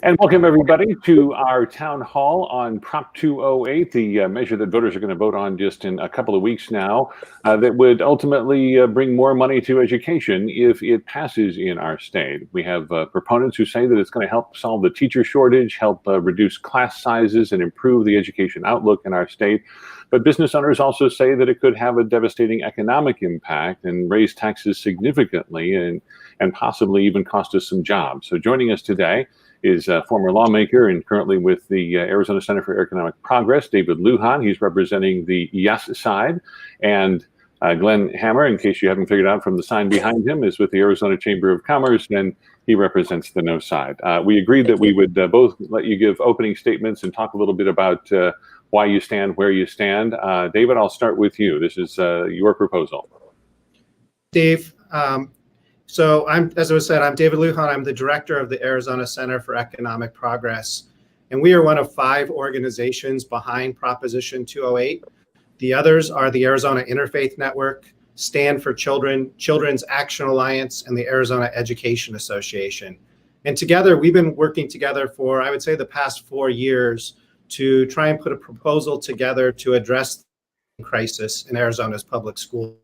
And welcome, everybody, to our town hall on Prop 208, the measure that voters are going to vote on just in a couple of weeks now, that would ultimately bring more money to education if it passes in our state. We have proponents who say that it's going to help solve the teacher shortage, help reduce class sizes, and improve the education outlook in our state. But business owners also say that it could have a devastating economic impact and raise taxes significantly and possibly even cost us some jobs. So joining us today is a former lawmaker and currently with the Arizona Center for Economic Progress, David Lujan. He's representing the yes side. And Glenn Hammer, in case you haven't figured out from the sign behind him, is with the Arizona Chamber of Commerce, and he represents the no side. We agreed that we would both let you give opening statements and talk a little bit about why you stand where you stand. David, I'll start with you. This is your proposal. Steve, so as I was said, I'm David Lujan. I'm the director of the Arizona Center for Economic Progress. And we are one of 5 organizations behind Proposition 208. The others are the Arizona Interfaith Network, Stand for Children, Children's Action Alliance, and the Arizona Education Association. And together, we've been working together for, I would say, the past 4 years to try and put a proposal together to address the crisis in Arizona's public schools.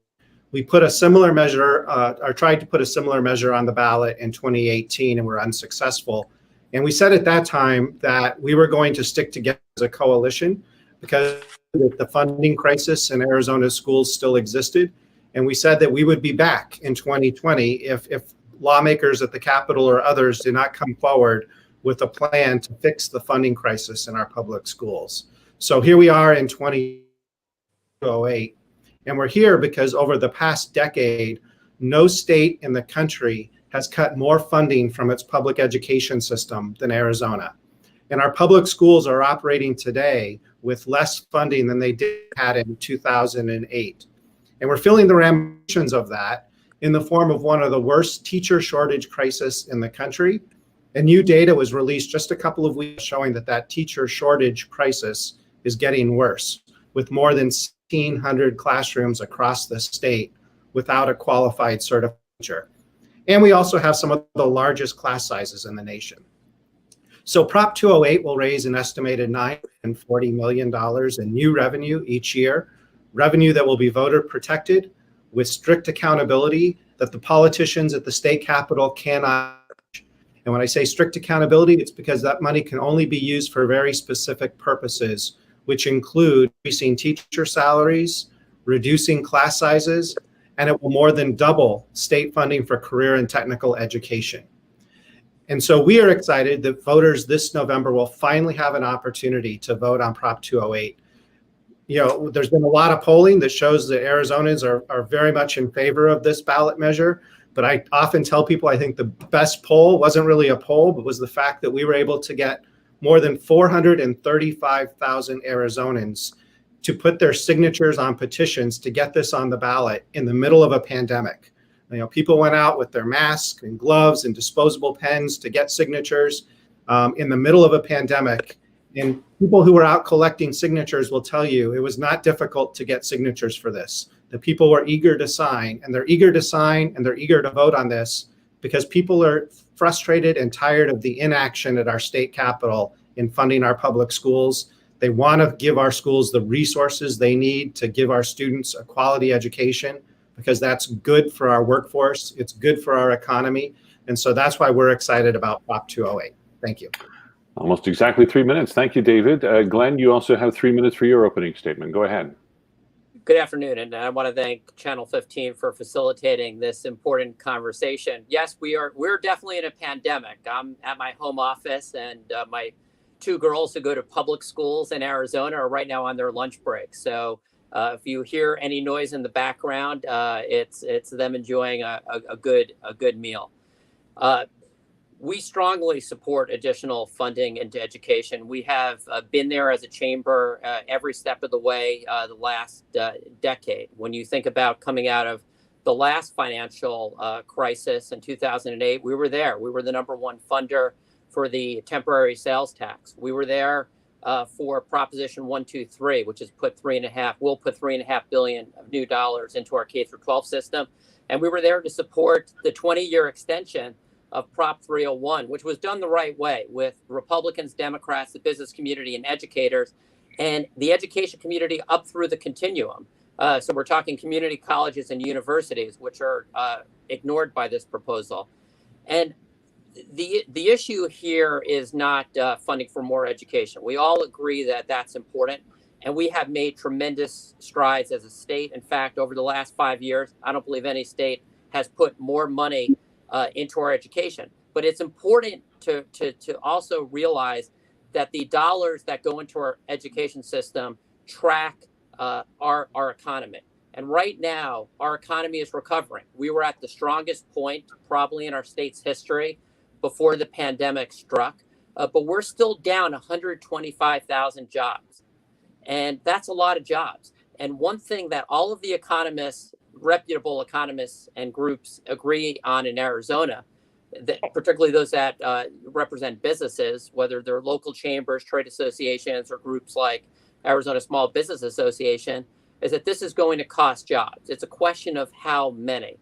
We put a similar measure, or tried to put a similar measure on the ballot in 2018, and were unsuccessful. And we said at that time that we were going to stick together as a coalition because the funding crisis in Arizona's schools still existed. And we said that we would be back in 2020 if lawmakers at the Capitol or others did not come forward with a plan to fix the funding crisis in our public schools. So here we are in 2008. And we're here because over the past decade, no state in the country has cut more funding from its public education system than Arizona. And our public schools are operating today with less funding than they had in 2008. And we're feeling the ramifications of that in the form of one of the worst teacher shortage crises in the country. And new data was released just a couple of weeks showing that teacher shortage crisis is getting worse, with more than 1,600 classrooms across the state without a qualified certified teacher. And we also have some of the largest class sizes in the nation. So Prop 208 will raise an estimated $940 million in new revenue each year, revenue that will be voter protected with strict accountability that the politicians at the state capitol cannot. And when I say strict accountability, it's because that money can only be used for very specific purposes, which include increasing teacher salaries, reducing class sizes, and it will more than double state funding for career and technical education. And so we are excited that voters this November will finally have an opportunity to vote on Prop 208. You know, there's been a lot of polling that shows that Arizonans are very much in favor of this ballot measure. But I often tell people I think the best poll wasn't really a poll, but was the fact that we were able to get more than 435,000 Arizonans to put their signatures on petitions to get this on the ballot in the middle of a pandemic. You know, people went out with their masks and gloves and disposable pens to get signatures in the middle of a pandemic. And people who were out collecting signatures will tell you it was not difficult to get signatures for this. The people were eager to sign, and they're eager to sign, and they're eager to vote on this because people are frustrated and tired of the inaction at our state capitol in funding our public schools. They want to give our schools the resources they need to give our students a quality education because that's good for our workforce. It's good for our economy. And so that's why we're excited about Prop 208. Thank you. Almost exactly 3 minutes. Thank you, David. Glenn, you also have 3 minutes for your opening statement. Go ahead. Good afternoon, and I want to thank Channel 15 for facilitating this important conversation. Yes, we're definitely in a pandemic. I'm at my home office, and my 2 girls who go to public schools in Arizona are right now on their lunch break. So if you hear any noise in the background, it's them enjoying a good meal. We strongly support additional funding into education. We have been there as a chamber every step of the way the last decade. When you think about coming out of the last financial crisis in 2008, we were there. We were the #1 funder for the temporary sales tax. We were there for Proposition 123, which will put $3.5 billion of new dollars into our K-12 system. And we were there to support the 20-year extension of Prop 301, which was done the right way with Republicans, Democrats, the business community, and educators, and the education community up through the continuum. So we're talking community colleges and universities, which are ignored by this proposal. And the issue here is not funding for more education. We all agree that that's important, and we have made tremendous strides as a state. In fact, over the last 5 years, I don't believe any state has put more money into our education. But it's important to also realize that the dollars that go into our education system track our economy. And right now, our economy is recovering. We were at the strongest point probably in our state's history before the pandemic struck, but we're still down 125,000 jobs. And that's a lot of jobs. And one thing that all of the economists, reputable economists and groups agree on in Arizona, that particularly those that represent businesses, whether they're local chambers, trade associations, or groups like Arizona Small Business Association, is that this is going to cost jobs. It's a question of how many.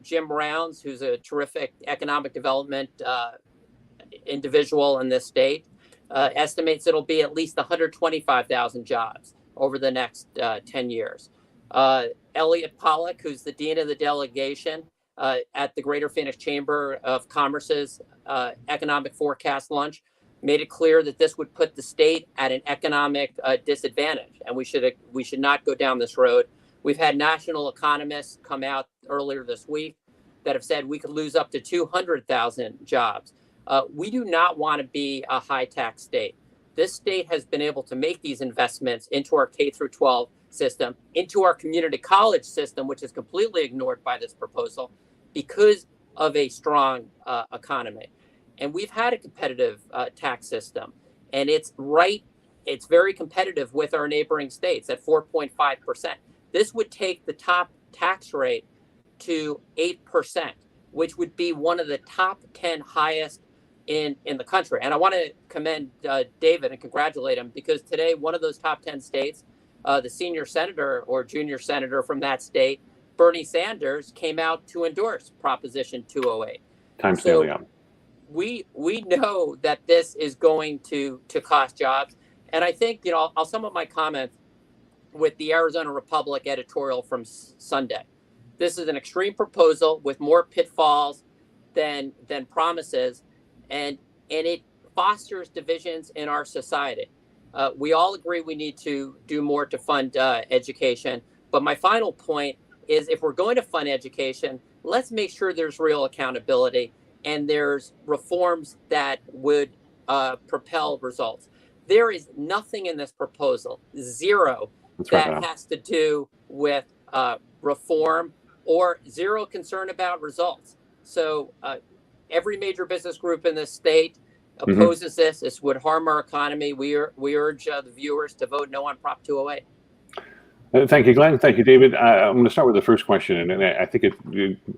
Jim Rounds, who's a terrific economic development individual in this state, estimates it'll be at least 125,000 jobs over the next 10 years. Elliot Pollack, who's the dean of the delegation at the Greater Phoenix Chamber of Commerce's economic forecast lunch, made it clear that this would put the state at an economic disadvantage, and we should not go down this road. We've had national economists come out earlier this week that have said we could lose up to 200,000 jobs. We do not want to be a high-tax state. This state has been able to make these investments into our K through 12 system, into our community college system, which is completely ignored by this proposal, because of a strong economy. And we've had a competitive tax system, and it's very competitive with our neighboring states at 4.5%. This would take the top tax rate to 8%, which would be one of the top 10 highest in the country. And I want to commend David and congratulate him, because today, one of those top 10 states, the senior senator or junior senator from that state, Bernie Sanders, came out to endorse Proposition 208. Time's nearly up. We know that this is going to cost jobs. And I think, I'll sum up my comments with the Arizona Republic editorial from Sunday. This is an extreme proposal with more pitfalls than promises, and it fosters divisions in our society. We all agree we need to do more to fund education. But my final point is, if we're going to fund education, let's make sure there's real accountability and there's reforms that would propel results. There is nothing in this proposal, zero, that has to do with reform, or zero concern about results. So every major business group in this state opposes this. This would harm our economy. We urge the viewers to vote no on Prop 208. Thank you, Glenn. Thank you, David. I'm going to start with the first question, and I think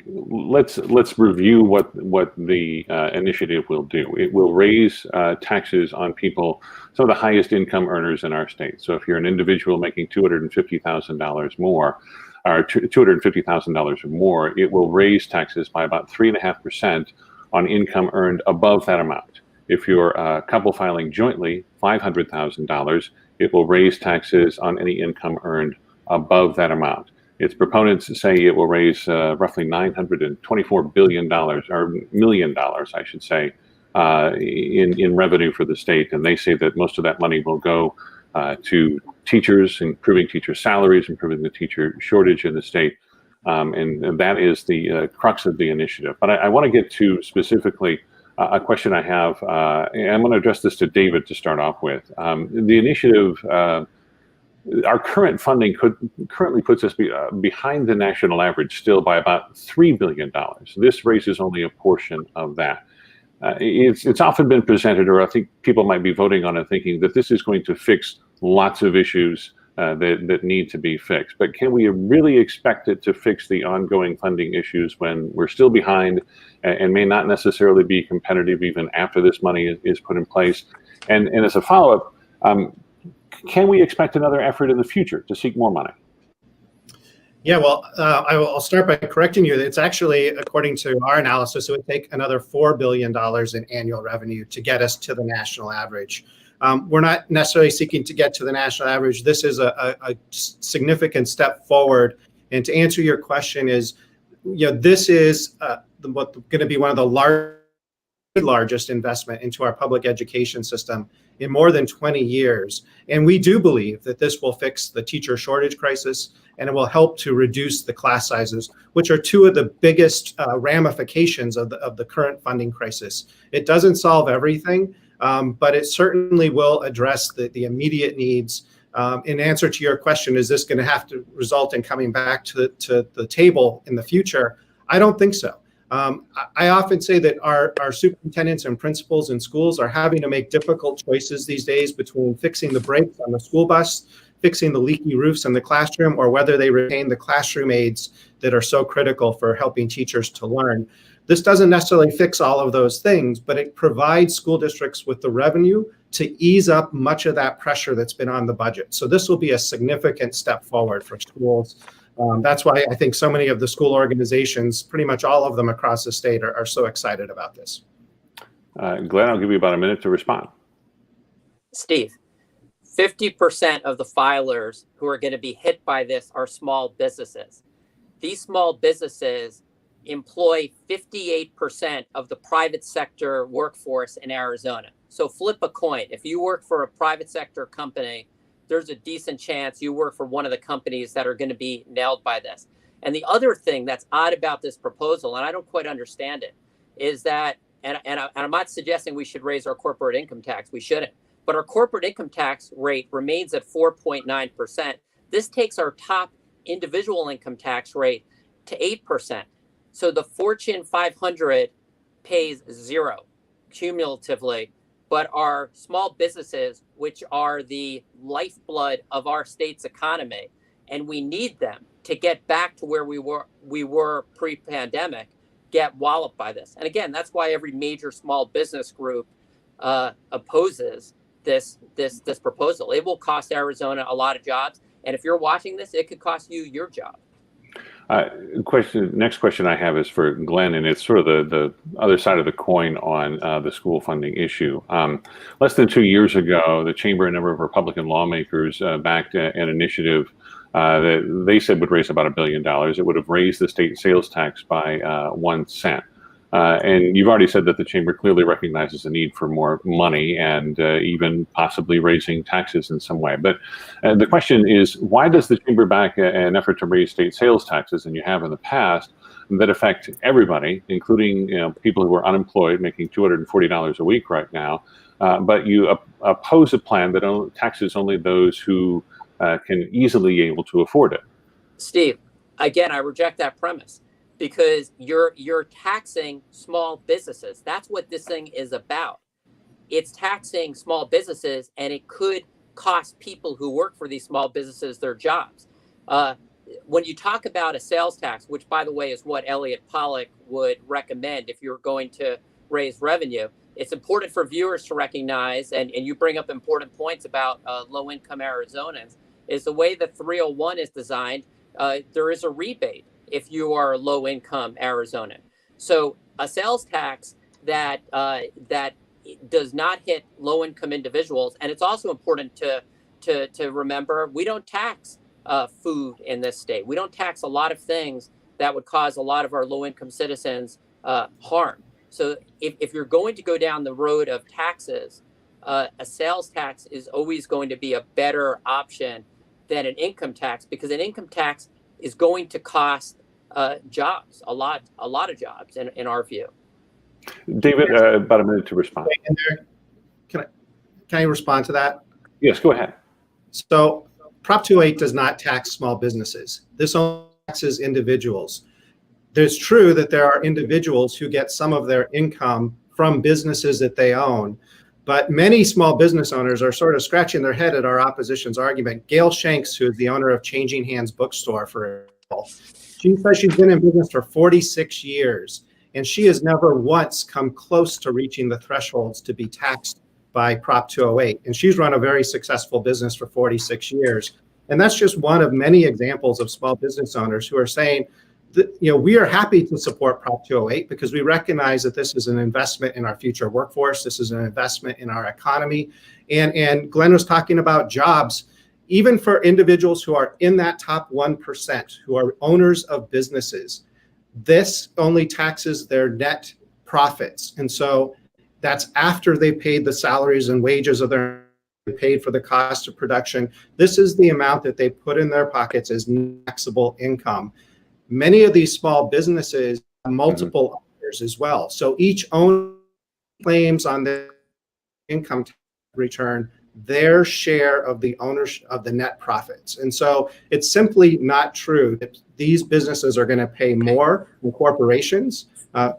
let's review what the initiative will do. It will raise taxes on people, some of the highest income earners in our state. So if you're an individual making $250,000 more, or $250,000 or more, it will raise taxes by about 3.5% on income earned above that amount. If you're a couple filing jointly, $500,000, it will raise taxes on any income earned above that amount. Its proponents say it will raise roughly $924 billion, or million dollars, I should say, in revenue for the state. And they say that most of that money will go to teachers, improving teacher salaries, improving the teacher shortage in the state. And that is the crux of the initiative. But I want to get to specifically a question I have, and I'm going to address this to David to start off with. The initiative, our current funding currently puts us behind the national average still by about $3 billion. This raises only a portion of that. It's often been presented, or I think people might be voting on it thinking that this is going to fix lots of issues that need to be fixed. But can we really expect it to fix the ongoing funding issues when we're still behind and may not necessarily be competitive even after this money is put in place? And as a follow-up, can we expect another effort in the future to seek more money? Yeah, well, I'll start by correcting you. It's actually, according to our analysis, it would take another $4 billion in annual revenue to get us to the national average. We're not necessarily seeking to get to the national average. This is a significant step forward. And to answer your question is, this is going to be one of the largest investment into our public education system in more than 20 years. And we do believe that this will fix the teacher shortage crisis, and it will help to reduce the class sizes, which are two of the biggest ramifications of the current funding crisis. It doesn't solve everything, but it certainly will address the immediate needs. In answer to your question, is this going to have to result in coming back to the table in the future? I don't think so. I often say that our superintendents and principals in schools are having to make difficult choices these days between fixing the brakes on the school bus, fixing the leaky roofs in the classroom, or whether they retain the classroom aids that are so critical for helping teachers to learn. This doesn't necessarily fix all of those things, but it provides school districts with the revenue to ease up much of that pressure that's been on the budget. So this will be a significant step forward for schools. That's why I think so many of the school organizations, pretty much all of them across the state, are so excited about this. Glenn, I'll give you about a minute to respond. Steve, 50% of the filers who are going to be hit by this are small businesses. These small businesses employ 58% of the private sector workforce in Arizona. So flip a coin. If you work for a private sector company, there's a decent chance you work for one of the companies that are going to be nailed by this. And the other thing that's odd about this proposal, and I don't quite understand it, is that, and I'm not suggesting we should raise our corporate income tax, we shouldn't, but our corporate income tax rate remains at 4.9%. This takes our top individual income tax rate to 8%. So the Fortune 500 pays zero cumulatively, but our small businesses, which are the lifeblood of our state's economy, and we need them to get back to where we were pre-pandemic, get walloped by this. And again, that's why every major small business group opposes this proposal. It will cost Arizona a lot of jobs, and if you're watching this, it could cost you your job. Next question I have is for Glenn, and it's sort of the other side of the coin on the school funding issue. Less than 2 years ago, the Chamber and a number of Republican lawmakers backed an initiative that they said would raise about $1 billion. It would have raised the state sales tax by 1 cent. And you've already said that the Chamber clearly recognizes the need for more money and even possibly raising taxes in some way. But the question is, why does the Chamber back an effort to raise state sales taxes, and you have in the past, that affect everybody, including people who are unemployed, making $240 a week right now, but you oppose a plan that taxes only those who can easily able to afford it? Steve, again, I reject that premise. Because you're taxing small businesses. That's what this thing is about. It's taxing small businesses, and it could cost people who work for these small businesses their jobs. When you talk about a sales tax, which, by the way, is what Elliot Pollack would recommend if you're going to raise revenue, it's important for viewers to recognize, and you bring up important points about low-income Arizonans, is the way that 301 is designed, there is a rebate if you are a low-income Arizonan. So a sales tax that does not hit low-income individuals, and it's also important to remember, we don't tax food in this state. We don't tax a lot of things that would cause a lot of our low-income citizens harm. So if you're going to go down the road of taxes, a sales tax is always going to be a better option than an income tax, because an income tax is going to cost jobs, a lot of jobs in our view. David, about a minute to respond. Can I respond to that? Yes, go ahead. So Prop 208 does not tax small businesses. This only taxes individuals. It's true that there are individuals who get some of their income from businesses that they own, but many small business owners are sort of scratching their head at our opposition's argument. Gail Shanks, who is the owner of Changing Hands Bookstore, for example, she says she's been in business for 46 years, and she has never once come close to reaching the thresholds to be taxed by Prop 208. And she's run a very successful business for 46 years. And that's just one of many examples of small business owners who are saying that, we are happy to support Prop 208 because we recognize that this is an investment in our future workforce. This is an investment in our economy. And Glenn was talking about jobs, even for individuals who are in that top 1%, who are owners of businesses. This only taxes their net profits. And so that's after they paid the salaries and wages of their paid for the cost of production. This is the amount that they put in their pockets as taxable income. Many of these small businesses have multiple owners as well. So each owner claims on their income tax return their share of the ownership of the net profits. And so it's simply not true that these businesses are going to pay more than corporations.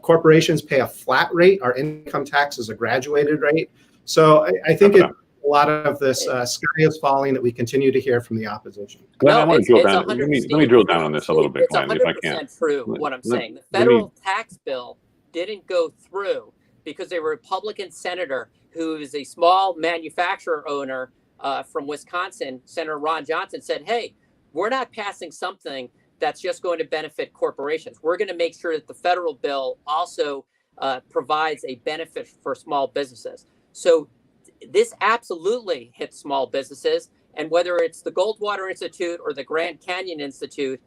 Corporations pay a flat rate. Our income tax is a graduated rate. So I think a lot of this sky is falling that we continue to hear from the opposition. Glenn, I want to drill down. Let me drill down on this a little bit, Glenn, if I can. It's 100% true what I'm saying. The federal tax bill didn't go through because a Republican senator who is a small manufacturer owner from Wisconsin, Senator Ron Johnson, said, hey, we're not passing something that's just going to benefit corporations. We're going to make sure that the federal bill also provides a benefit for small businesses. So this absolutely hits small businesses. And whether it's the Goldwater Institute or the Grand Canyon Institute,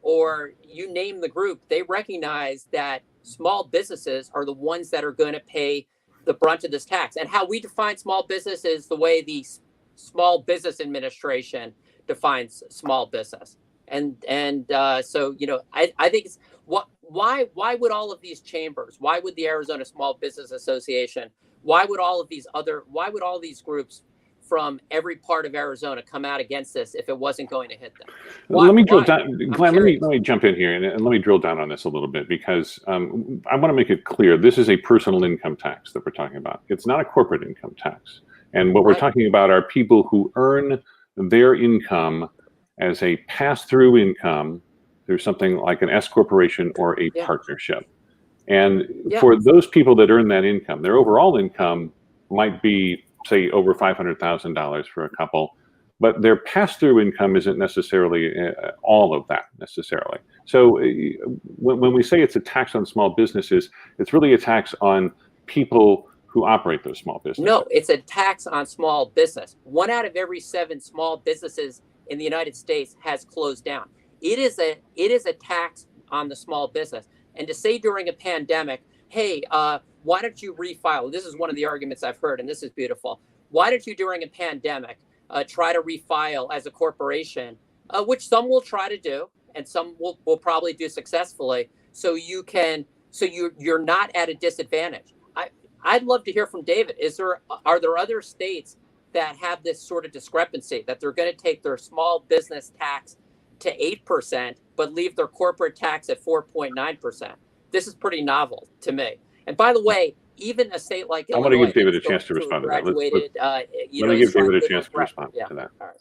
or you name the group, they recognize that small businesses are the ones that are going to pay the brunt of this tax. And how we define small business is the way the Small Business Administration defines small business. And so, I think it's why would all of these chambers, why would the Arizona Small Business Association, why would all these groups from every part of Arizona come out against this if it wasn't going to hit them? Let me drill down, Glenn. Let me jump in here and let me drill down on this a little bit because I want to make it clear this is a personal income tax that we're talking about. It's not a corporate income tax, and what we're talking about are people who earn their income as a pass-through income through something like an S corporation or a partnership. And for those people that earn that income, their overall income might be, say, over $500,000 for a couple, but their pass-through income isn't necessarily all of that necessarily. So when we say it's a tax on small businesses, it's really a tax on people who operate those small businesses. No, it's a tax on small business. 1 out of every 7 small businesses in the United States has closed down. It is a tax on the small business. And to say during a pandemic, hey, why don't you refile? This is one of the arguments I've heard, and this is beautiful. Why don't you, during a pandemic, try to refile as a corporation, which some will try to do, and some will probably do successfully, so you're not at a disadvantage. I'd love to hear from David. Are there other states that have this sort of discrepancy, that they're going to take their small business tax to 8%, but leave their corporate tax at 4.9%? This is pretty novel to me. And by the way, even a state like Illinois, I want to give David a chance to respond to that. Let me give David a chance to respond to that. All right.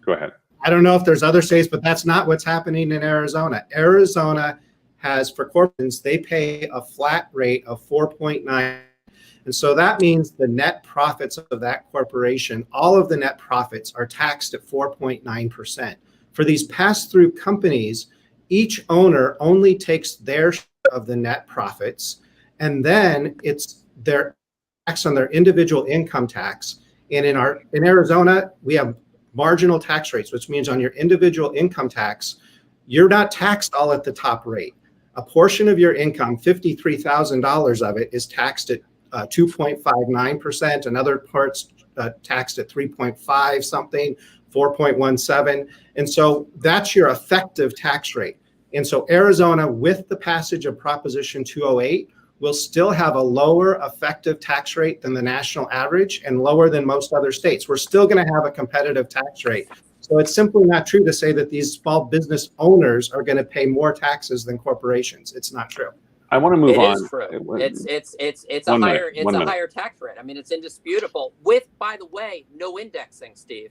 Go ahead. I don't know if there's other states, but that's not what's happening in Arizona. Arizona has, for corporations, they pay a flat rate of 4.9%. And so that means the net profits of that corporation, all of the net profits are taxed at 4.9%. For these pass-through companies, each owner only takes their share of the net profits, and then it's their tax on their individual income tax. And in Arizona, we have marginal tax rates, which means on your individual income tax, you're not taxed all at the top rate. A portion of your income, $53,000 of it, is taxed at 2.59%. Another part's taxed at 3.5 something, 4.17. And so that's your effective tax rate. And so Arizona, with the passage of Proposition 208, will still have a lower effective tax rate than the national average and lower than most other states. We're still going to have a competitive tax rate. So it's simply not true to say that these small business owners are going to pay more taxes than corporations. It's not true. I want to move on. It is true. It's a higher tax rate. I mean, it's indisputable. With, by the way, no indexing, Steve.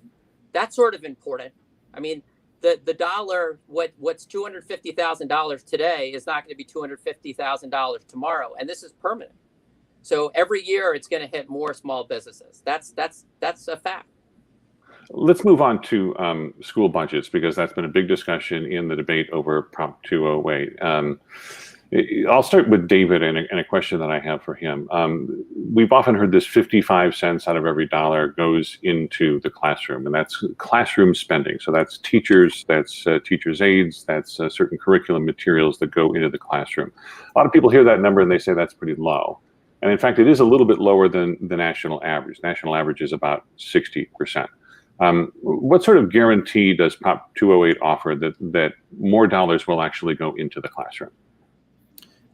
That's sort of important. I mean, the dollar, what's $250,000 today is not going to be $250,000 tomorrow, and this is permanent. So every year it's going to hit more small businesses. That's a fact. Let's move on to school budgets, because that's been a big discussion in the debate over Prop 208. I'll start with David and a question that I have for him. We've often heard this 55 cents out of every dollar goes into the classroom, and that's classroom spending. So that's teachers, that's teachers' aides, that's certain curriculum materials that go into the classroom. A lot of people hear that number and they say that's pretty low. And in fact, it is a little bit lower than the national average. National average is about 60%. What sort of guarantee does Prop 208 offer that more dollars will actually go into the classroom?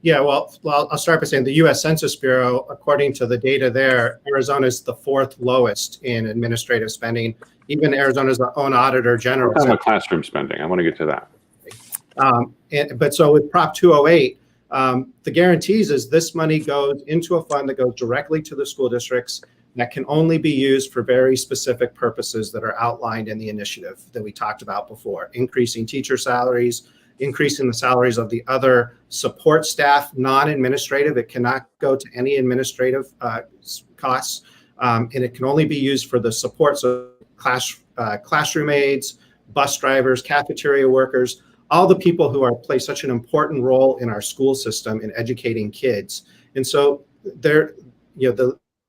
Yeah, well, I'll start by saying the U.S. Census Bureau, according to the data there, Arizona is the fourth lowest in administrative spending. Even Arizona's own auditor general. We're talking about classroom spending. I want to get to that. But so with Prop 208, the guarantees is this money goes into a fund that goes directly to the school districts that can only be used for very specific purposes that are outlined in the initiative that we talked about before: increasing teacher salaries, increasing the salaries of the other support staff, non-administrative. It cannot go to any administrative costs, and it can only be used for the support. So classroom aides, bus drivers, cafeteria workers, all the people who play such an important role in our school system in educating kids. And so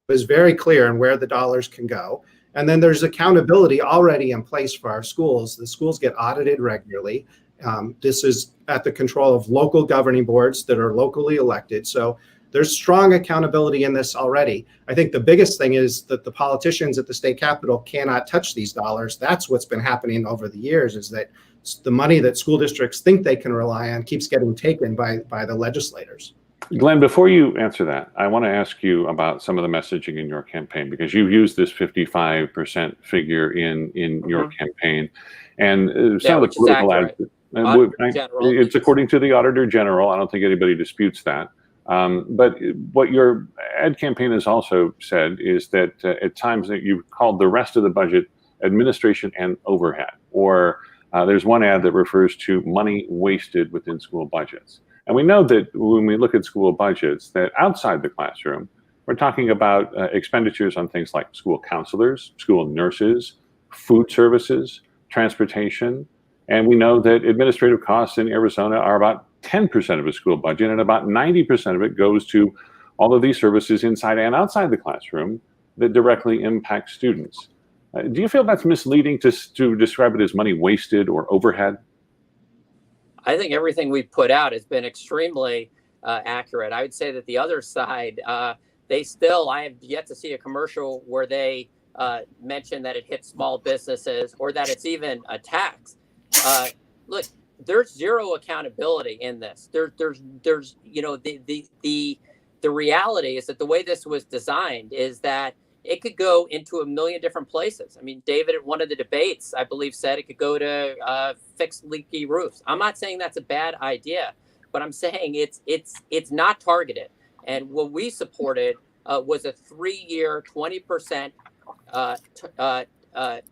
is very clear on where the dollars can go. And then there's accountability already in place for our schools. The schools get audited regularly. This is at the control of local governing boards that are locally elected. So there's strong accountability in this already. I think the biggest thing is that the politicians at the state capitol cannot touch these dollars. That's what's been happening over the years, is that the money that school districts think they can rely on keeps getting taken by the legislators. Glenn, before you answer that, I want to ask you about some of the messaging in your campaign, because you've used this 55% figure in your campaign, and some of the political ads. It's according to the Auditor General. I don't think anybody disputes that. But what your ad campaign has also said is that at times that you've called the rest of the budget administration and overhead, or there's one ad that refers to money wasted within school budgets. And we know that when we look at school budgets, that outside the classroom, we're talking about expenditures on things like school counselors, school nurses, food services, transportation. And we know that administrative costs in Arizona are about 10% of a school budget, and about 90% of it goes to all of these services inside and outside the classroom that directly impact students. Do you feel that's misleading to describe it as money wasted or overhead? I think everything we've put out has been extremely accurate. I would say that the other side, I have yet to see a commercial where they mention that it hits small businesses or that it's even a tax. Look, there's zero accountability in this. There's the reality is that the way this was designed is that it could go into a million different places. I mean, David, at one of the debates, I believe, said it could go to fix leaky roofs. I'm not saying that's a bad idea, but I'm saying it's not targeted. And what we supported was a 3-year, 20%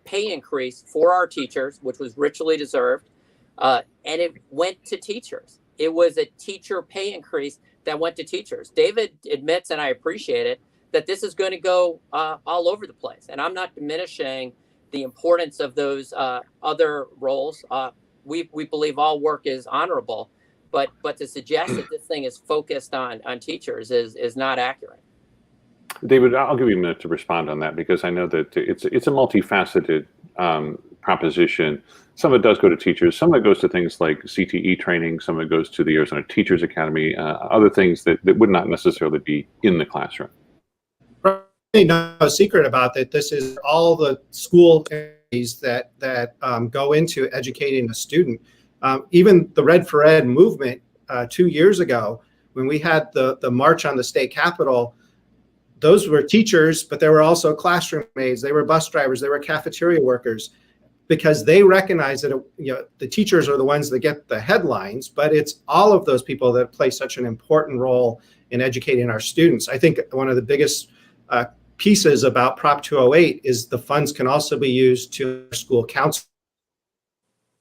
pay increase for our teachers, which was richly deserved. And it went to teachers. It was a teacher pay increase that went to teachers. David admits, and I appreciate it, that this is going to go all over the place. And I'm not diminishing the importance of those other roles. We believe all work is honorable, but to suggest that this thing is focused on teachers is not accurate. David, I'll give you a minute to respond on that, because I know that it's a multifaceted proposition. Some of it does go to teachers, some of it goes to things like CTE training, some of it goes to the Arizona Teachers Academy, other things that would not necessarily be in the classroom. No secret about that. This is all the school areas that go into educating a student. Even the Red for Ed movement 2 years ago, when we had the march on the state capitol, those were teachers, but there were also classroom aides, they were bus drivers, they were cafeteria workers, because they recognize that the teachers are the ones that get the headlines, but it's all of those people that play such an important role in educating our students. I think one of the biggest pieces about Prop 208 is the funds can also be used to school council.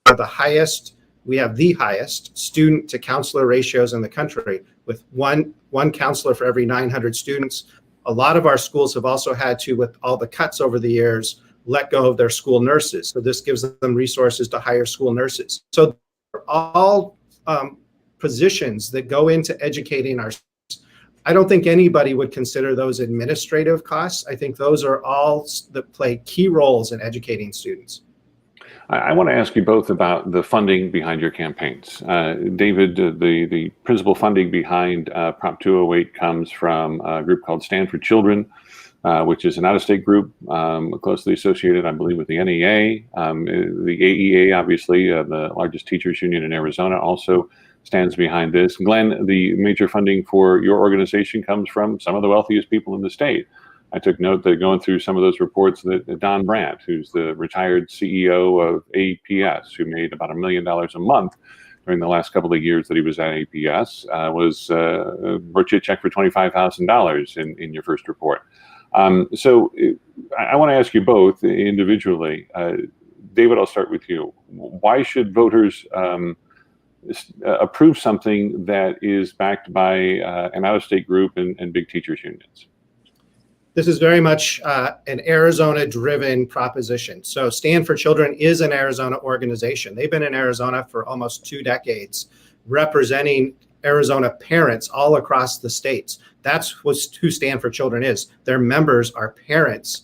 We have the highest student to counselor ratios in the country, with one counselor for every 900 students. A lot of our schools have also had to, with all the cuts over the years, let go of their school nurses. So this gives them resources to hire school nurses. So all positions that go into educating our students. I don't think anybody would consider those administrative costs. I think those are all that play key roles in educating students. I want to ask you both about the funding behind your campaigns. David, the principal funding behind Prop 208 comes from a group called Stand for Children, which is an out-of-state group closely associated, I believe, with the NEA. The AEA, obviously, the largest teachers union in Arizona, also stands behind this. Glenn, the major funding for your organization comes from some of the wealthiest people in the state. I took note that going through some of those reports that Don Brandt, who's the retired CEO of APS, who made about $1 million a month during the last couple of years that he was at APS, wrote you a check for $25,000 in your first report. So I want to ask you both individually. David, I'll start with you. Why should voters approve something that is backed by an out-of-state group and big teachers unions? This is very much an Arizona-driven proposition. So Stand for Children is an Arizona organization. They've been in Arizona for almost 2 decades, representing Arizona parents all across the states. That's who Stand for Children is. Their members are parents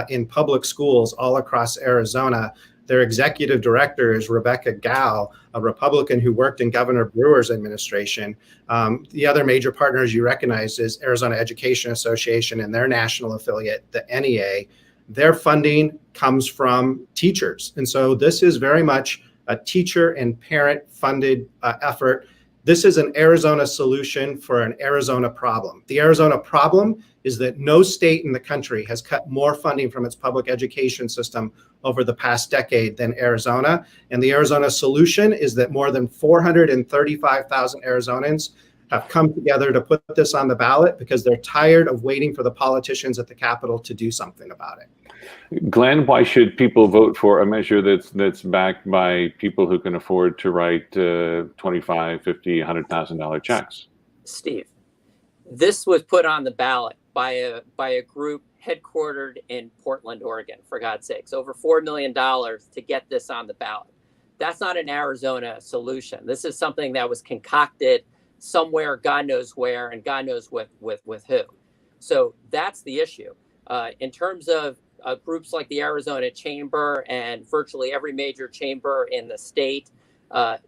in public schools all across Arizona. Their executive director is Rebecca Gao, a Republican who worked in Governor Brewer's administration. The other major partners you recognize is Arizona Education Association and their national affiliate, the NEA. Their funding comes from teachers. And so this is very much a teacher and parent funded effort. This is an Arizona solution for an Arizona problem. The Arizona problem is that no state in the country has cut more funding from its public education system over the past decade than Arizona. And the Arizona solution is that more than 435,000 Arizonans have come together to put this on the ballot because they're tired of waiting for the politicians at the Capitol to do something about it. Glenn, why should people vote for a measure that's backed by people who can afford to write $25,000, $50,000, $100,000 checks? Steve, this was put on the ballot by a group headquartered in Portland, Oregon, for God's sakes, over $4 million to get this on the ballot. That's not an Arizona solution. This is something that was concocted somewhere, God knows where, and God knows with who. So that's the issue. In terms of groups like the Arizona Chamber and virtually every major chamber in the state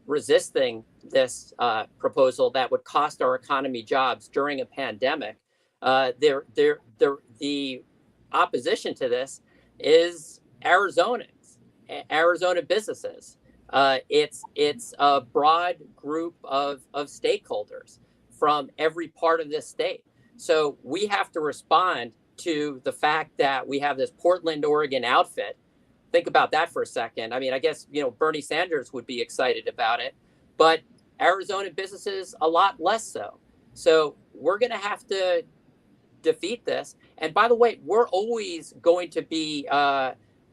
resisting this proposal that would cost our economy jobs during a pandemic, the opposition to this is Arizonans, Arizona businesses. It's a broad group of stakeholders from every part of this state. So we have to respond to the fact that we have this Portland, Oregon outfit. Think about that for a second. I mean, I guess, Bernie Sanders would be excited about it, but Arizona businesses a lot less so. So we're going to have to defeat this. And by the way, we're always going to be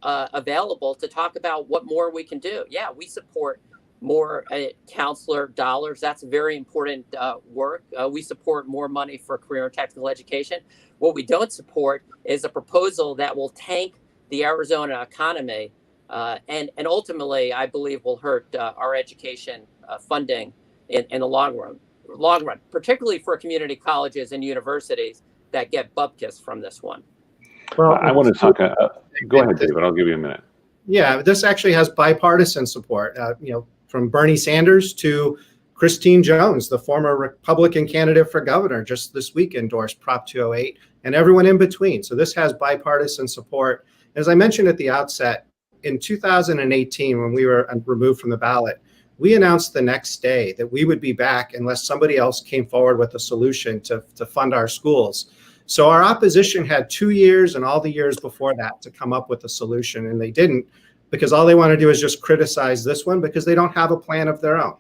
available to talk about what more we can do. Yeah, we support more counselor dollars. That's very important work. We support more money for career and technical education. What we don't support is a proposal that will tank the Arizona economy and ultimately, I believe, will hurt our education funding in the long run, particularly for community colleges and universities that get bupkis from this one. Well, I want to talk. Go ahead, David. I'll give you a minute. Yeah, this actually has bipartisan support. From Bernie Sanders to Christine Jones, the former Republican candidate for governor, just this week endorsed Prop 208, and everyone in between. So this has bipartisan support. As I mentioned at the outset, in 2018, when we were removed from the ballot, we announced the next day that we would be back unless somebody else came forward with a solution to fund our schools. So our opposition had 2 years and all the years before that to come up with a solution, and they didn't, because all they want to do is just criticize this one because they don't have a plan of their own.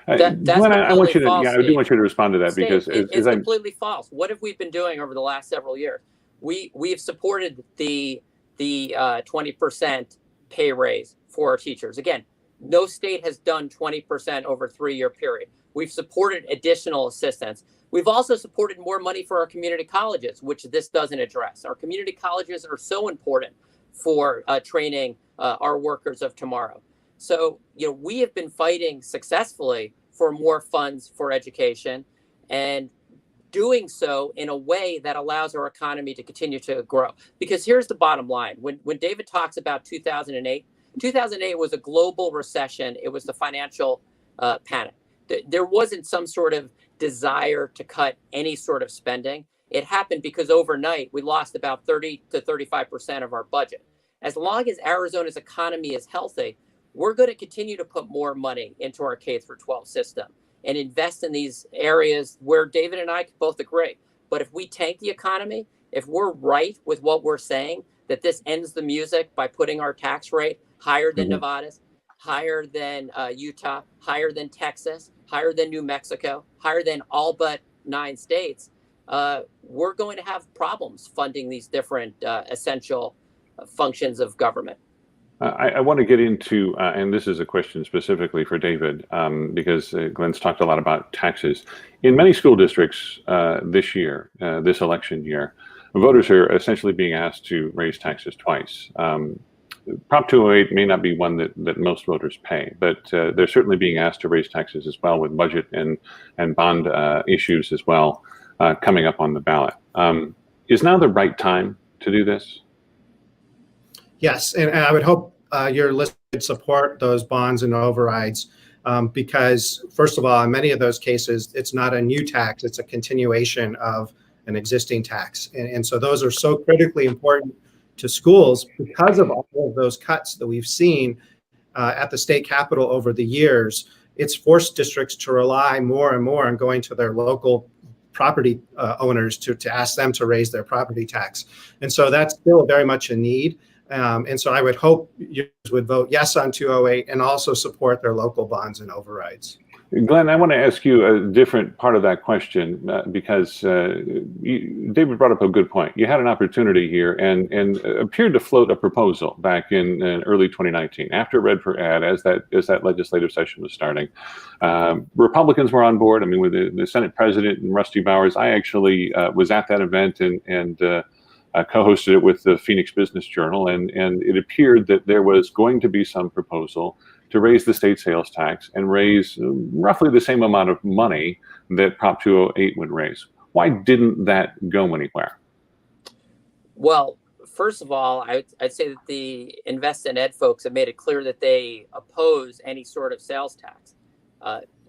That's Glenn, I want you to, false, I do want you to respond to that Steve, because it's completely false. What have we been doing over the last several years? We've supported the 20% pay raise for our teachers. Again, no state has done 20% over a 3-year period. We've supported additional assistance. We've also supported more money for our community colleges, which this doesn't address. Our community colleges are so important for training our workers of tomorrow. So, we have been fighting successfully for more funds for education, and doing so in a way that allows our economy to continue to grow. Because here's the bottom line. When David talks about 2008, 2008 was a global recession. It was the financial panic. There wasn't some sort of desire to cut any sort of spending. It happened because overnight we lost about 30 to 35% of our budget. As long as Arizona's economy is healthy, we're going to continue to put more money into our K through 12 system and invest in these areas where David and I both agree. But if we tank the economy, if we're right with what we're saying, that this ends the music by putting our tax rate higher than Nevada's, higher than Utah, higher than Texas, higher than New Mexico, higher than all but 9 states, we're going to have problems funding these different essential functions of government. I want to get into, and this is a question specifically for David, because Glenn's talked a lot about taxes. In many school districts this year, this election year, voters are essentially being asked to raise taxes twice. Prop 208 may not be one that most voters pay, but they're certainly being asked to raise taxes as well, with budget and bond issues as well coming up on the ballot. Is now the right time to do this? Yes, and I would hope your listeners would support those bonds and overrides because, first of all, in many of those cases, it's not a new tax, it's a continuation of an existing tax. And so those are so critically important to schools because of all of those cuts that we've seen at the state capitol over the years. It's forced districts to rely more and more on going to their local property owners to ask them to raise their property tax. And so that's still very much a need. And so I would hope you would vote yes on 208 and also support their local bonds and overrides. Glenn, I want to ask you a different part of that question because David brought up a good point. You had an opportunity here and appeared to float a proposal back in early 2019 after Red for Ed, as that legislative session was starting. Republicans were on board. I mean, with the Senate President and Rusty Bowers, I actually was at that event and co-hosted it with the Phoenix Business Journal, and it appeared that there was going to be some proposal to raise the state sales tax and raise roughly the same amount of money that Prop 208 would raise. Why didn't that go anywhere? Well, first of all, I'd say that the Invest in Ed folks have made it clear that they oppose any sort of sales tax.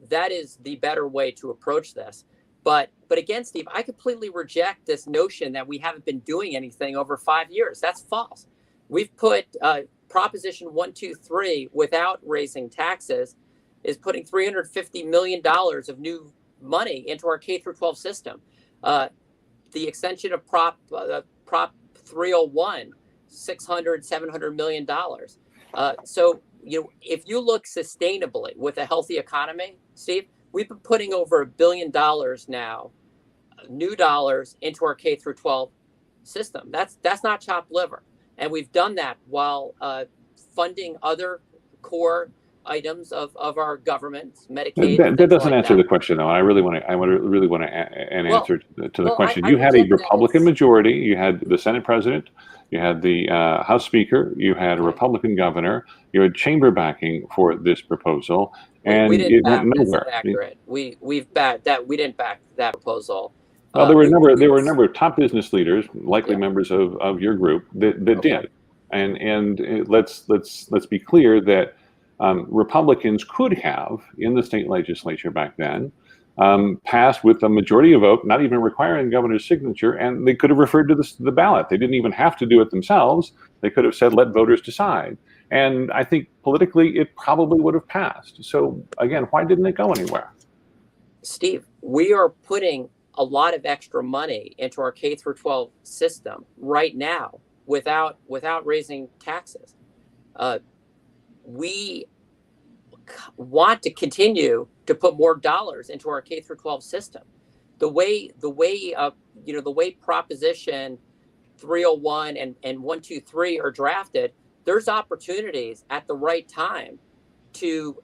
That is the better way to approach this. But again, Steve, I completely reject this notion that we haven't been doing anything over 5 years. That's false. We've put Proposition 123 without raising taxes is putting $350 million of new money into our K through 12 system. The extension of Prop 301, $700 million. So if you look sustainably with a healthy economy, Steve, we've been putting over $1 billion now, new dollars, into our K through 12 system. That's not chopped liver. And we've done that while funding other core items of our government, Medicaid. That doesn't answer the question, though. I really want an answer to the question. You had a Republican majority. You had the Senate President. You had the House Speaker. You had a Republican governor. You had chamber backing for this proposal, and it went nowhere. That's inaccurate. We've backed that. We didn't back that proposal. Well, there were a number of top business leaders, likely members of your group, that did, and let's be clear that Republicans could have, in the state legislature back then, passed with a majority of vote, not even requiring the governor's signature, and they could have referred to the ballot. They didn't even have to do it themselves. They could have said, let voters decide. And I think politically, it probably would have passed. So again, why didn't it go anywhere? Steve, we are putting a lot of extra money into our K through 12 system right now without raising taxes. We want to continue to put more dollars into our K through 12 system. The way Proposition 301 and 123 are drafted, there's opportunities at the right time to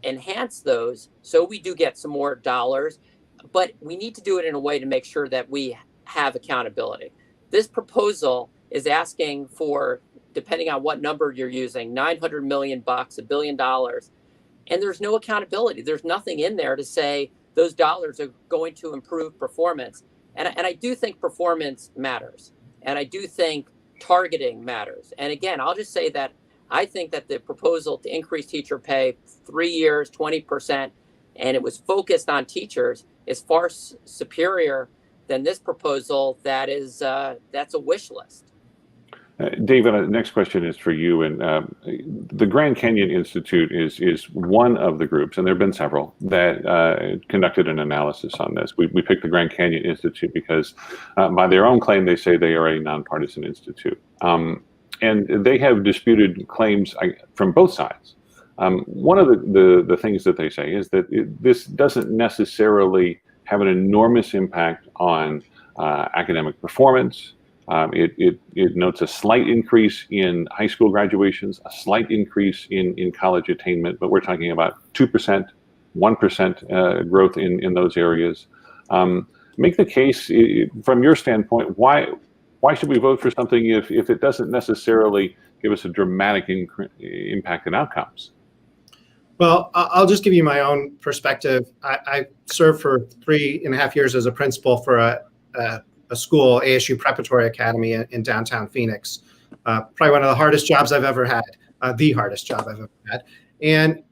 enhance those so we do get some more dollars. But we need to do it in a way to make sure that we have accountability. This proposal is asking for depending on what number you're using, $900 million, $1 billion, and there's no accountability. There's nothing in there to say those dollars are going to improve performance. And I do think performance matters. And I do think targeting matters. And again, I'll just say that I think that the proposal to increase teacher pay 3 years, 20%, and it was focused on teachers is far superior than this proposal that's a wish list. David, the next question is for you. And the Grand Canyon Institute is one of the groups, and there have been several, that conducted an analysis on this. We picked the Grand Canyon Institute because by their own claim, they say they are a nonpartisan institute. And they have disputed claims from both sides. One of the things that they say is that this doesn't necessarily have an enormous impact on academic performance. It notes a slight increase in high school graduations, a slight increase in college attainment, but we're talking about 2%, 1% growth in those areas. Make the case from your standpoint, why should we vote for something if it doesn't necessarily give us a dramatic impact in outcomes? Well, I'll just give you my own perspective. I served for 3.5 years as a principal for a school, ASU Preparatory Academy in downtown Phoenix. Probably one of the hardest jobs I've ever had, the hardest job I've ever had. And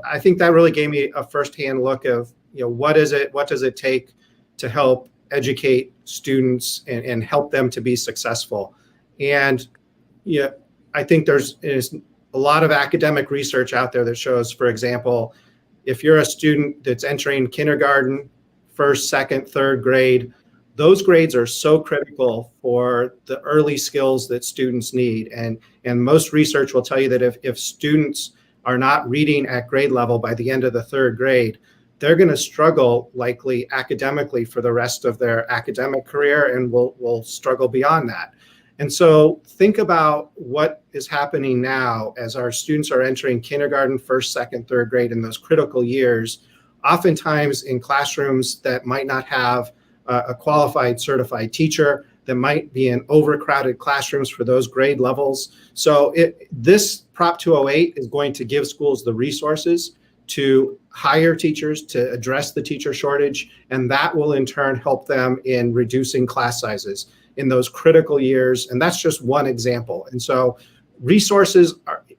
I think that really gave me a firsthand look of, what does it take to help educate students and help them to be successful. And I think there's a lot of academic research out there that shows, for example, if you're a student that's entering kindergarten, first, second, third grade, those grades are so critical for the early skills that students need. And most research will tell you that if students are not reading at grade level by the end of the third grade, they're going to struggle likely academically for the rest of their academic career and will struggle beyond that. And so think about what is happening now as our students are entering kindergarten, first, second, third grade in those critical years, oftentimes in classrooms that might not have a qualified certified teacher, that might be in overcrowded classrooms for those grade levels. So this Prop 208 is going to give schools the resources to hire teachers, to address the teacher shortage, and that will in turn help them in reducing class sizes in those critical years. And that's just one example. And so resources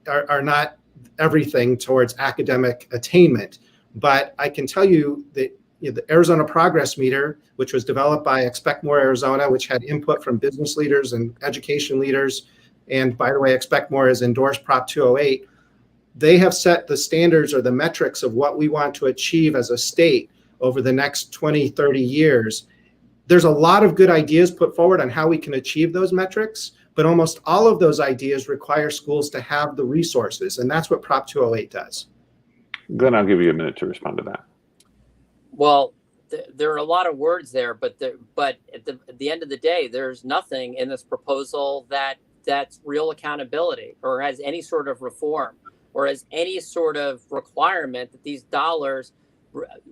are not everything towards academic attainment, but I can tell you that the Arizona Progress Meter, which was developed by Expect More Arizona, which had input from business leaders and education leaders, and by the way, Expect More has endorsed Prop 208, they have set the standards or the metrics of what we want to achieve as a state over the next 20, 30 years. There's a lot of good ideas put forward on how we can achieve those metrics, but almost all of those ideas require schools to have the resources, and that's what Prop 208 does. Glenn, I'll give you a minute to respond to that. Well, there are a lot of words there, but at the end of the day, there's nothing in this proposal that's real accountability or has any sort of reform or has any sort of requirement that these dollars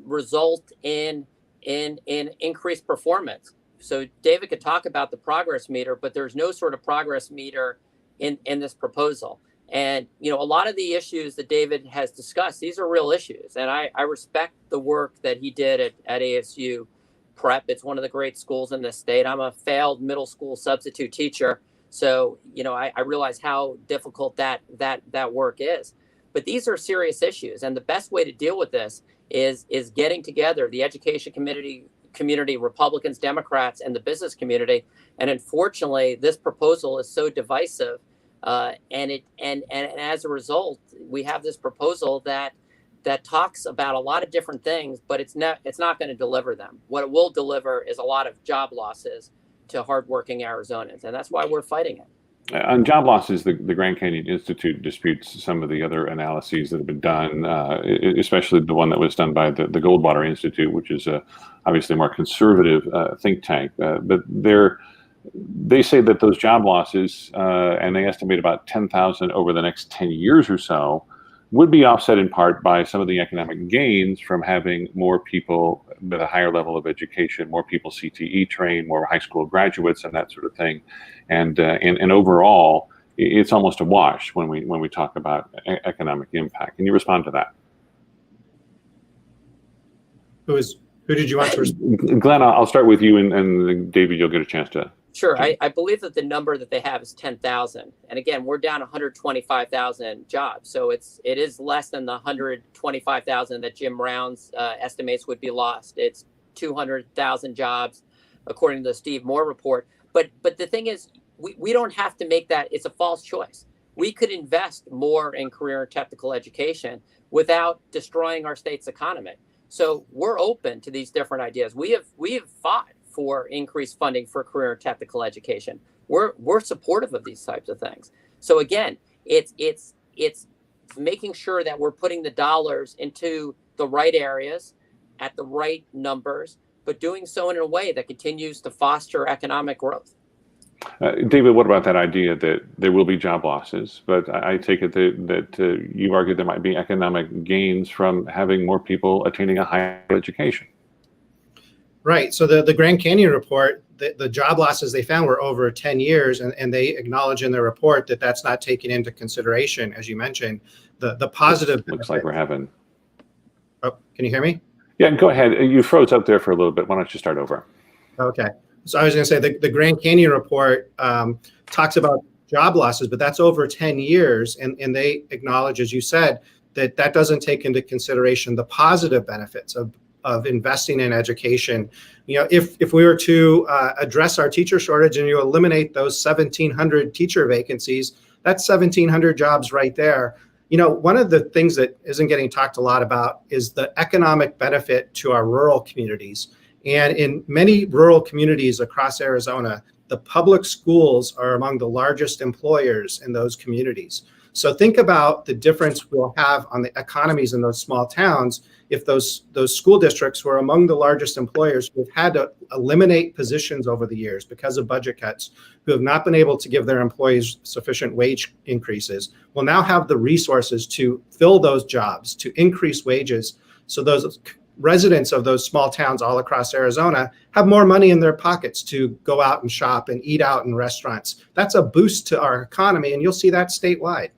result in increased performance. So David could talk about the progress meter, but there's no sort of progress meter in this proposal. And, a lot of the issues that David has discussed, these are real issues. And I respect the work that he did at ASU Prep. It's one of the great schools in this state. I'm a failed middle school substitute teacher. So, I realize how difficult that work is. But these are serious issues. And the best way to deal with this is getting together the education community, Republicans, Democrats, and the business community. And unfortunately, this proposal is so divisive. And as a result, we have this proposal that talks about a lot of different things, but it's not going to deliver them. What it will deliver is a lot of job losses to hardworking Arizonans, and that's why we're fighting it. On job losses, the Grand Canyon Institute disputes some of the other analyses that have been done, especially the one that was done by the Goldwater Institute, which is obviously a more conservative think tank. But they say that those job losses, and they estimate about 10,000 over the next 10 years or so, would be offset in part by some of the economic gains from having more people with a higher level of education, more people CTE trained, more high school graduates, and that sort of thing. And overall, it's almost a wash when we talk about economic impact. Can you respond to that? Who did you want to respond? Glenn, I'll start with you, and David, you'll get a chance to. Sure. I believe that the number that they have is 10,000. And again, we're down 125,000 jobs. So it is less than the 125,000 that Jim Brown's estimates would be lost. It's 200,000 jobs, according to the Steve Moore report. But the thing is, we don't have to make that. It's a false choice. We could invest more in career and technical education without destroying our state's economy. So we're open to these different ideas. We have fought for increased funding for career and technical education. We're supportive of these types of things. So again, it's making sure that we're putting the dollars into the right areas at the right numbers, but doing so in a way that continues to foster economic growth. David, what about that idea that there will be job losses, but I take it that you argue there might be economic gains from having more people attaining a higher education? Right. So the Grand Canyon report, the job losses they found were over 10 years, and they acknowledge in their report that that's not taken into consideration, as you mentioned. The positive looks like we're having. Oh, can you hear me? Yeah, go ahead. You froze up there for a little bit. Why don't you start over? Okay. So I was going to say the Grand Canyon report talks about job losses, but that's over 10 years. And they acknowledge, as you said, that doesn't take into consideration the positive benefits of investing in education. You know, if we were to address our teacher shortage and you eliminate those 1,700 teacher vacancies, that's 1,700 jobs right there. You know, one of the things that isn't getting talked a lot about is the economic benefit to our rural communities. And in many rural communities across Arizona, the public schools are among the largest employers in those communities. So think about the difference we'll have on the economies in those small towns if those school districts were among the largest employers who have had to eliminate positions over the years because of budget cuts, who have not been able to give their employees sufficient wage increases, will now have the resources to fill those jobs, to increase wages. So those residents of those small towns all across Arizona have more money in their pockets to go out and shop and eat out in restaurants. That's a boost to our economy, and you'll see that statewide.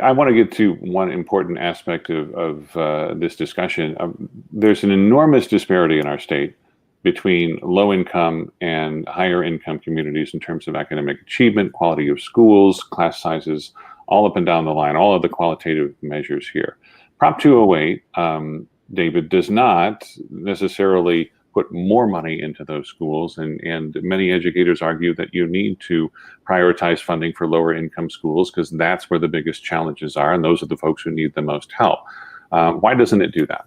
I want to get to one important aspect of this discussion. There's an enormous disparity in our state between low income and higher income communities in terms of academic achievement, quality of schools, class sizes, all up and down the line, all of the qualitative measures here. Prop 208, David, does not necessarily put more money into those schools, and many educators argue that you need to prioritize funding for lower income schools because that's where the biggest challenges are, and those are the folks who need the most help. Why doesn't it do that?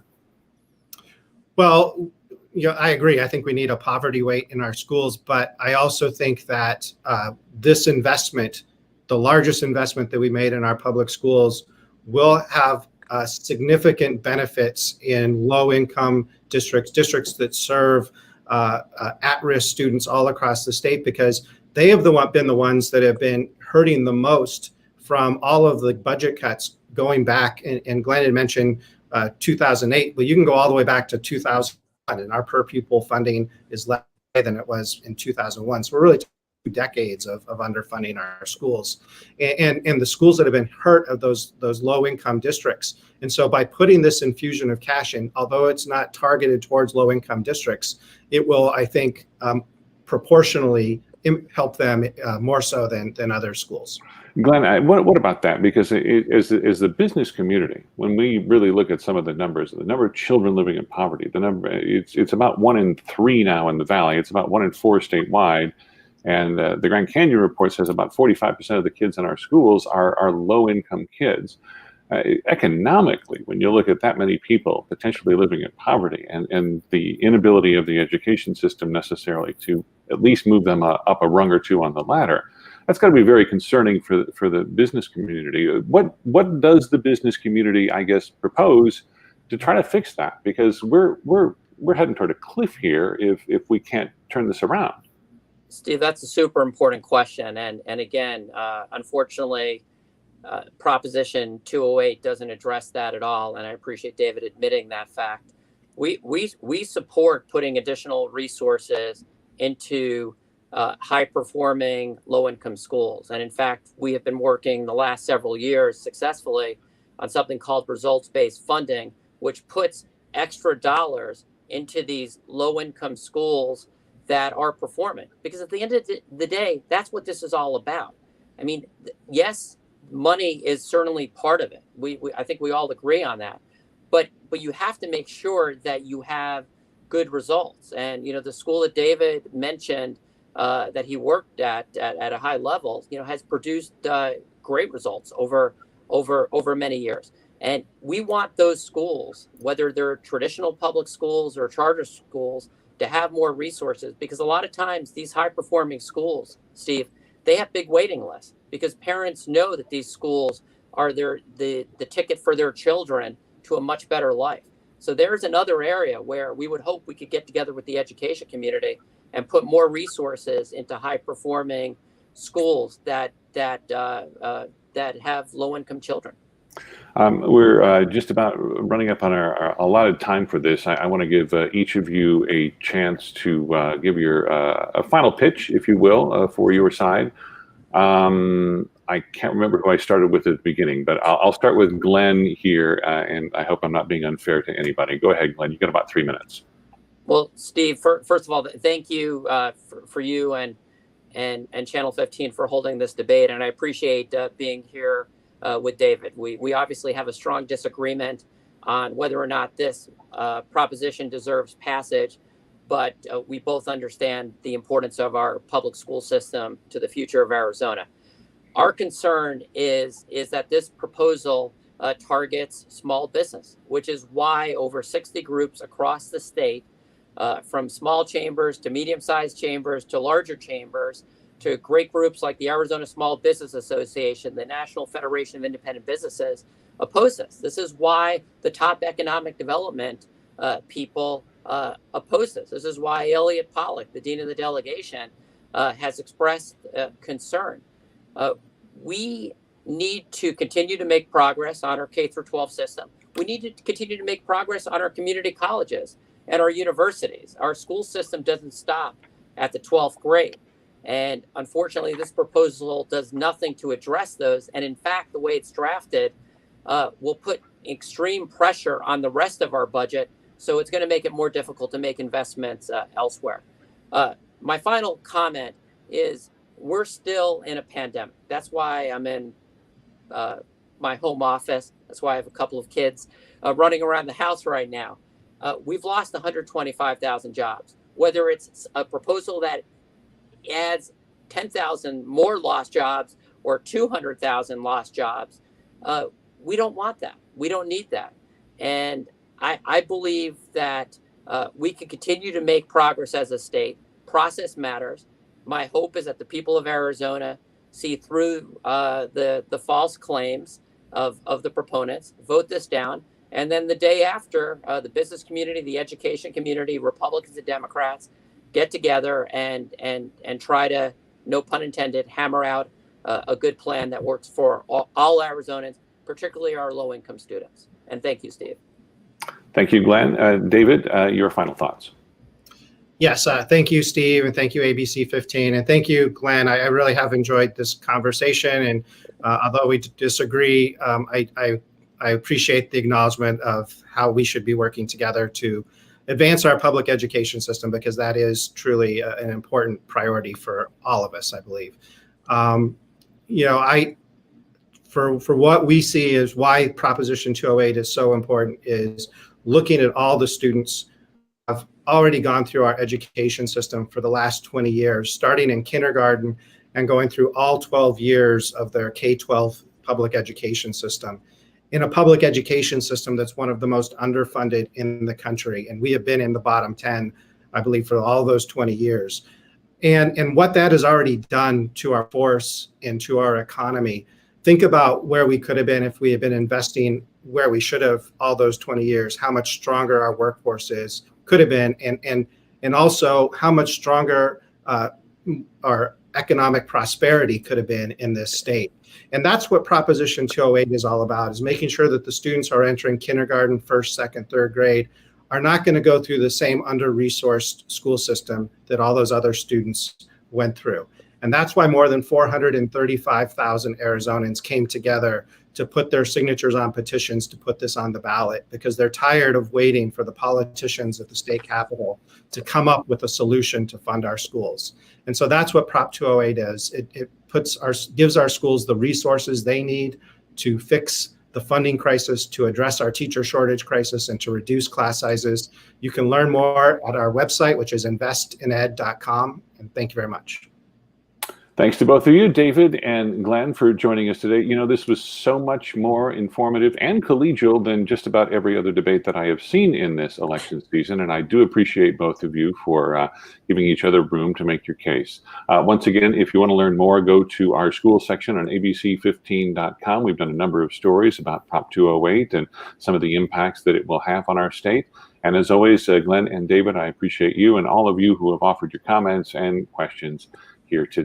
Well, you know, I agree. I think we need a poverty rate in our schools, but I also think that this investment, the largest investment that we made in our public schools, will have significant benefits in low-income districts that serve at-risk students all across the state, because they have been the ones that have been hurting the most from all of the budget cuts going back. And Glenn had mentioned 2008. Well, you can go all the way back to 2001, and our per pupil funding is less than it was in 2001. So we're really 2 decades of underfunding our schools, and the schools that have been hurt of those low income districts. And so by putting this infusion of cash in, although it's not targeted towards low income districts, it will, I think, proportionally help them more so than other schools. Glenn, what about that? Because as the business community, when we really look at some of the numbers, the number of children living in poverty, it's about 1 in 3 now in the Valley. It's about 1 in 4 statewide. And the Grand Canyon report says about 45% of the kids in our schools are low-income kids. Economically, when you look at that many people potentially living in poverty and the inability of the education system necessarily to at least move them up a rung or two on the ladder, that's got to be very concerning for the business community. What does the business community, I guess, propose to try to fix that? Because we're heading toward a cliff here if we can't turn this around. Steve, that's a super important question. And again, unfortunately, Proposition 208 doesn't address that at all. And I appreciate David admitting that fact. We support putting additional resources into high-performing low-income schools. And in fact, we have been working the last several years successfully on something called results-based funding, which puts extra dollars into these low-income schools that are performing. Because at the end of the day, that's what this is all about. I mean, yes, money is certainly part of it. I think we all agree on that. But you have to make sure that you have good results. And, the school that David mentioned that he worked at a high level, has produced great results over many years. And we want those schools, whether they're traditional public schools or charter schools, to have more resources, because a lot of times these high performing schools, Steve, they have big waiting lists because parents know that these schools are the ticket for their children to a much better life. So there's another area where we would hope we could get together with the education community and put more resources into high performing schools that have low income children. We're just about running up on our allotted time for this. I want to give each of you a chance to give your a final pitch, if you will, for your side. I can't remember who I started with at the beginning, but I'll start with Glenn here, and I hope I'm not being unfair to anybody. Go ahead, Glenn. You've got about 3 minutes. Well, Steve, first of all, thank you for you and Channel 15 for holding this debate, and I appreciate being here with David. We obviously have a strong disagreement on whether or not this proposition deserves passage, but we both understand the importance of our public school system to the future of Arizona. Our concern is that this proposal targets small business, which is why over 60 groups across the state, from small chambers to medium-sized chambers to larger chambers, to great groups like the Arizona Small Business Association, the National Federation of Independent Businesses, oppose this. This is why the top economic development people oppose this. This is why Elliot Pollack, the dean of the delegation, has expressed concern. We need to continue to make progress on our K-12 system. We need to continue to make progress on our community colleges and our universities. Our school system doesn't stop at the 12th grade. And unfortunately, this proposal does nothing to address those. And in fact, the way it's drafted will put extreme pressure on the rest of our budget. So it's going to make it more difficult to make investments elsewhere. My final comment is we're still in a pandemic. That's why I'm in my home office. That's why I have a couple of kids running around the house right now. We've lost 125,000 jobs, whether it's a proposal that adds 10,000 more lost jobs or 200,000 lost jobs. We don't want that. We don't need that. And I believe that we can continue to make progress as a state. Process matters. My hope is that the people of Arizona see through the false claims of the proponents, vote this down, and then the day after, the business community, the education community, Republicans and Democrats get together and try to, no pun intended, hammer out a good plan that works for all Arizonans, particularly our low-income students. And thank you, Steve. Thank you, Glenn. David, your final thoughts. Yes, thank you, Steve, and thank you, ABC15, and thank you, Glenn. I really have enjoyed this conversation, and although we disagree, I appreciate the acknowledgement of how we should be working together to advance our public education system, because that is truly an important priority for all of us, I believe. For what we see is why Proposition 208 is so important is looking at all the students who have already gone through our education system for the last 20 years, starting in kindergarten and going through all 12 years of their K-12 public education system, in a public education system that's one of the most underfunded in the country. And we have been in the bottom 10, I believe, for all those 20 years. And what that has already done to our force and to our economy. Think about where we could have been if we had been investing where we should have all those 20 years, how much stronger our workforce could have been, and also how much stronger our economic prosperity could have been in this state. And that's what Proposition 208 is all about, is making sure that the students who are entering kindergarten, first, second, third grade are not going to go through the same under-resourced school system that all those other students went through. And that's why more than 435,000 Arizonans came together to put their signatures on petitions to put this on the ballot, because they're tired of waiting for the politicians at the state capitol to come up with a solution to fund our schools. And so that's what Prop 208 is. It gives our schools the resources they need to fix the funding crisis, to address our teacher shortage crisis, and to reduce class sizes. You can learn more at our website, which is investined.com. And thank you very much. Thanks to both of you, David and Glenn, for joining us today. You know, this was so much more informative and collegial than just about every other debate that I have seen in this election season, and I do appreciate both of you for giving each other room to make your case. Once again, if you want to learn more, go to our school section on ABC15.com. We've done a number of stories about Prop 208 and some of the impacts that it will have on our state. And as always, Glenn and David, I appreciate you and all of you who have offered your comments and questions here today.